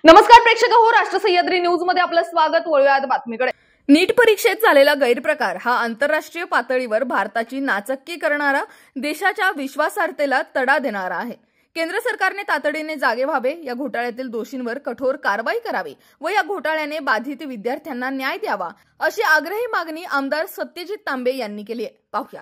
नमस्कार प्रेक्षक हो, राष्ट्र सह्याद्री न्यूज मध्ये आपलं स्वागत. वळूयात बातमीकडे. नीट परीक्षेत झालेला गैरप्रकार हा आंतरराष्ट्रीय पातळीवर भारताची नाचक्की करणारा, देशाच्या विश्वासार्हतेला तडा देणारा आहे. केंद्र सरकारने तातडीने जागे व्हावे, या घोटाळ्यातील दोषींवर कठोर कारवाई करावी व या घोटाळ्याने बाधित विद्यार्थ्यांना न्याय द्यावा, अशी आग्रही मागणी आमदार सत्यजित तांबे यांनी केली आहे. पाहूया.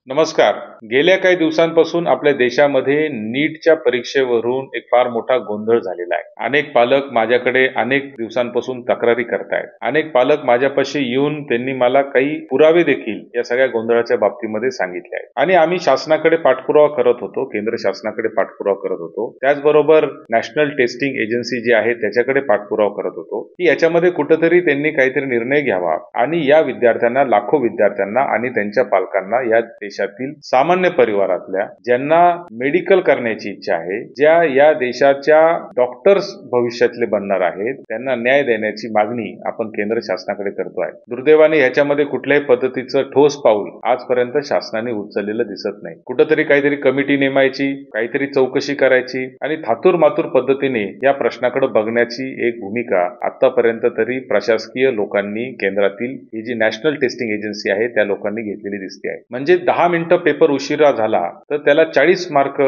नमस्कार. गेल्या काही दिवसांपासून आपल्या देशामध्ये नीटच्या परीक्षेवरून एक फार मोठा गोंधळ झालेला आहे. अनेक पालक माझ्याकडे अनेक दिवसांपासून तक्रारी करतायत. अनेक पालक माझ्यापाशी येऊन त्यांनी मला काही पुरावे देखील या सगळ्या गोंधळाच्या बाबतीमध्ये सांगितले आहेत. आणि आम्ही शासनाकडे पाठपुरावा करत होतो, केंद्र शासनाकडे पाठपुरावा करत होतो. त्याचबरोबर नॅशनल टेस्टिंग एजन्सी जी आहे त्याच्याकडे पाठपुरावा करत होतो की याच्यामध्ये कुठेतरी त्यांनी काहीतरी निर्णय घ्यावा आणि या विद्यार्थ्यांना, लाखो विद्यार्थ्यांना आणि त्यांच्या पालकांना, या देशातील सामान्य परिवारातल्या ज्यांना मेडिकल करण्याची इच्छा आहे, ज्या या देशाच्या डॉक्टर्स भविष्यातले बनणार आहेत, त्यांना न्याय देण्याची मागणी आपण केंद्र शासनाकडे करतोय. दुर्दैवाने याच्यामध्ये कुठल्याही पद्धतीचं ठोस पाऊल आजपर्यंत शासनाने उचललेलं दिसत नाही. कुठेतरी काहीतरी कमिटी नेमायची, काहीतरी चौकशी करायची आणि थातूर मातूर पद्धतीने या प्रश्नाकडे बघण्याची एक भूमिका आतापर्यंत तरी प्रशासकीय लोकांनी, केंद्रातील ही जी नॅशनल टेस्टिंग एजन्सी आहे त्या लोकांनी घेतलेली दिसते आहे. म्हणजे 10 मिनिटं पेपर उशिरा झाला तर त्याला 40 मार्क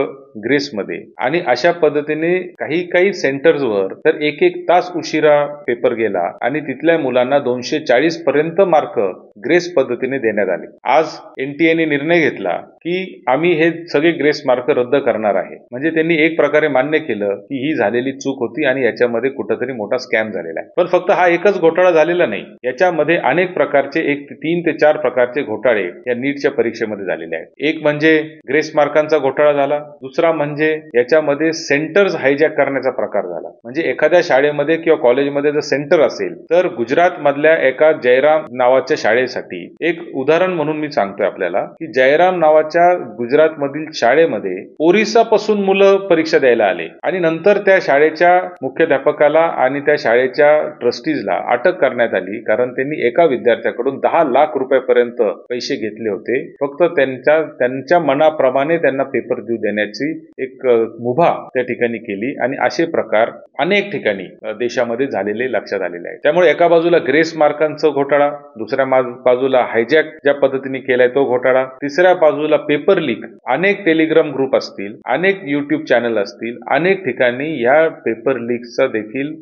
ग्रेसमध्ये, आणि अशा पद्धतीने काही सेंटर्सवर तर 1 तास उशिरा पेपर गेला आणि तिथल्या मुलांना 240 पर्यंत मार्क ग्रेस पद्धतीने देण्यात आले. आज एनटीएने निर्णय घेतला की आम्ही हे सगळे ग्रेस मार्क रद्द करणार आहे. म्हणजे त्यांनी एक प्रकारे मान्य केलं की ही झालेली चूक होती आणि याच्यामध्ये कुठेतरी मोठा स्कॅम झालेला आहे. पण फक्त हा एकच घोटाळा झालेला नाही, याच्यामध्ये अनेक प्रकारचे 3 ते 4 प्रकारचे घोटाळे या नीटच्या परीक्षेमध्ये झालेले आहेत. एक म्हणजे ग्रेस मार्कांचा घोटाळा झाला, दुसरा म्हणजे याच्यामध्ये सेंटर्स हायजॅक करण्याचा प्रकार झाला. म्हणजे एखाद्या शाळेमध्ये किंवा कॉलेजमध्ये जर सेंटर असेल तर गुजरात मधल्या एका जयराम नावाच्या शाळेसाठी, एक उदाहरण म्हणून मी सांगतोय आपल्याला की जयराम नावाच्या गुजरात मधील शाळेमध्ये ओरिसापासून मुलं परीक्षा द्यायला आले आणि नंतर त्या शाळेच्या मुख्याध्यापकाला आणि त्या शाळेच्या ट्रस्टीजला अटक करण्यात आली, कारण त्यांनी एका विद्यार्थ्याकडून 10 लाख रुपयापर्यंत पैसे घेतले होते, फक्त त्यांच्या मनाप्रमाणे त्यांना पेपर देऊ देण्याची एक मुभा त्या ठिकाणी केली. आणि असे प्रकार अनेक ठिकाणी देशामध्ये झालेले लक्षात आलेले आहे. त्यामुळे एका बाजूला ग्रेस मार्कांचा घोटाळा, दुसऱ्या बाजूला हायजॅक ज्या पद्धतीने केलाय तो घोटाळा, तिसऱ्या बाजूला पेपर लीक. अनेक टेलिग्राम ग्रुप असतील, अनेक युट्यूब चॅनल असतील, अनेक ठिकाणी या पेपर लीकचा देखील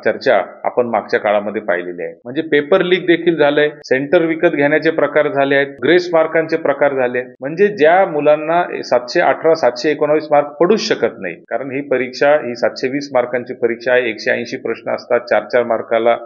चर्चा आपण मागच्या काळामध्ये पाहिलेली आहे. म्हणजे पेपर लीक देखील झालंय, सेंटर विकत घेण्याचे प्रकार झाले आहेत, ग्रेस मार्कांचे प्रकार झाले. म्हणजे ज्या मुलांना 718, 719 मार्क पडूच शकत नाही, कारण ही परीक्षा ही 720 मार्कांची परीक्षा आहे. 180 प्रश्न असतात, 4 मार्काला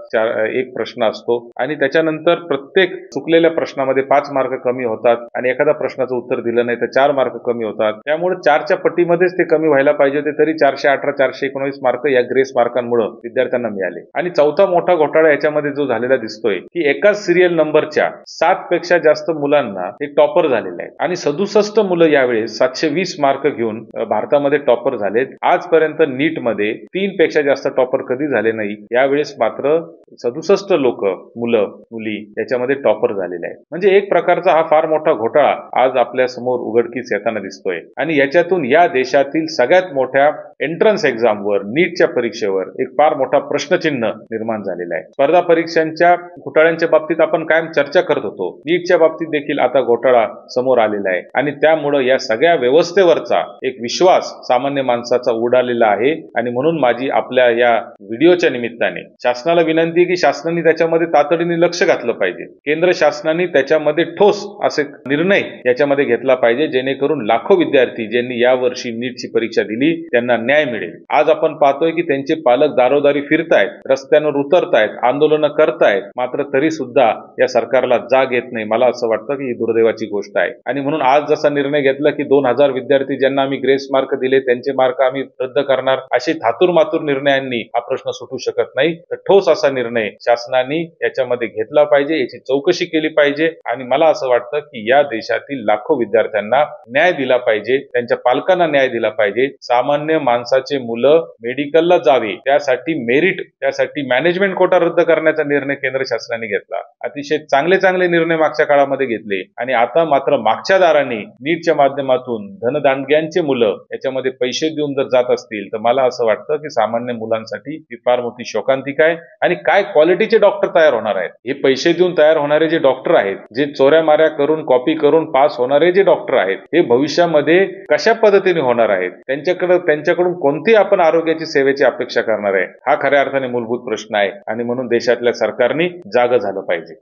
1 प्रश्न असतो आणि त्याच्यानंतर प्रत्येक चुकलेल्या प्रश्नामध्ये 5 मार्क कमी होतात आणि एखादा प्रश्नाचं उत्तर दिलं नाही तर 4 मार्क कमी होतात. त्यामुळे 4च्या पट्टीमध्येच ते कमी व्हायला पाहिजे होते, तरी 418, 419 मार्क या ग्रेस मार्कांमुळे विद्यार्थ्यांना मिळाले. आणि चौथा मोठा घोटाळा याच्यामध्ये जो झालेला दिसतोय की एकाच सिरियल नंबरच्या 7 पेक्षा जास्त मुलांना हे टॉपर झालेले आहेत आणि 67 मुलं यावेळेस 720 मार्क घेऊन भारतामध्ये टॉपर झालेत. आजपर्यंत नीटमध्ये 3 पेक्षा जास्त टॉपर कधी झाले नाही, यावेळेस मात्र 67 मुलं मुली याच्यामध्ये टॉपर झालेले आहेत. म्हणजे एक प्रकारचा हा फार मोठा घोटाळा आज आपल्या समोर उघडकीस येताना दिसतोय आणि याच्यातून या देशातील सगळ्यात मोठ्या एंट्रन्स एक्झामवर, नीटच्या परीक्षेवर एक फार मोठा प्रश्नचिन्ह निर्माण झालेला आहे. स्पर्धा परीक्षांच्या घोटाळ्यांच्या बाबतीत आपण कायम चर्चा करत होतो, नीटच्या बाबतीत देखील आता घोटाळा समोर आलेला आहे आणि त्यामुळे या सगळ्या व्यवस्थेवरचा एक विश्वास सामान्य माणसाचा उडालेला आहे. आणि म्हणून माझी आपल्या या व्हिडिओच्या निमित्ताने शासनाला विनंती की शासनाने त्याच्यामध्ये तातडीने लक्ष घातलं पाहिजे. केंद्र शासनाने त्याच्यामध्ये ठोस असे निर्णय याच्यामध्ये घेतला पाहिजे, जेणेकरून लाखो विद्यार्थी ज्यांनी यावर्षी नीटची परीक्षा दिली त्यांना न्याय मिळेल. आज आपण पाहतोय की त्यांचे पालक दारोदारी फिरतायत, रस्त्यांवर उतरतायत, आंदोलनं करतायत, मात्र तरी सुद्धा या सरकारला जाग येत नाही. मला असं वाटतं की ही दुर्दैवाची गोष्ट आहे. आणि म्हणून आज जसा निर्णय घेतला की 2000 विद्यार्थी ज्यांना आम्ही ग्रेस मार्क दिले त्यांचे मार्क आम्ही रद्द करणार, असे थातूर मातूर निर्णयांनी हा प्रश्न सुटू शकत नाही. तर ठोस असा निर्णय शासनाने याच्यामध्ये घेतला पाहिजे, याची चौकशी केली पाहिजे आणि मला असं वाटतं की या देशातील लाखो विद्यार्थ्यांना न्याय दिला पाहिजे, त्यांच्या पालकांना न्याय दिला पाहिजे. सामान्य माणसाचे मुलं मेडिकलला जावे त्यासाठी मेरिट, त्यासाठी मॅनेजमेंट कोटा रद्द करण्याचा निर्णय केंद्र शासनाने घेतला. अतिशय चांगले निर्णय मागच्या काळामध्ये घेतले आणि आता मात्र मागच्या दाराने नीटच्या माध्यमातून धनदांडग्यांची त्यांचे मुलं याच्यामध्ये पैसे देऊन जर जात असतील तर मला असं वाटतं की सामान्य मुलांसाठी ही फार मोठी शोकांतिका आहे. आणि काय क्वालिटीचे डॉक्टर तयार होणार आहेत. हे पैसे देऊन तयार होणारे जे डॉक्टर आहेत, जे चोऱ्या माऱ्या करून कॉपी करून पास होणारे जे डॉक्टर आहेत, हे भविष्यामध्ये कशा पद्धतीने होणार आहेत, त्यांच्याकडून कोणती आपण आरोग्याची सेवेची अपेक्षा करणार आहे, हा खऱ्या अर्थाने मूलभूत प्रश्न आहे. आणि म्हणून देशातल्या सरकारने जागं झालं पाहिजे.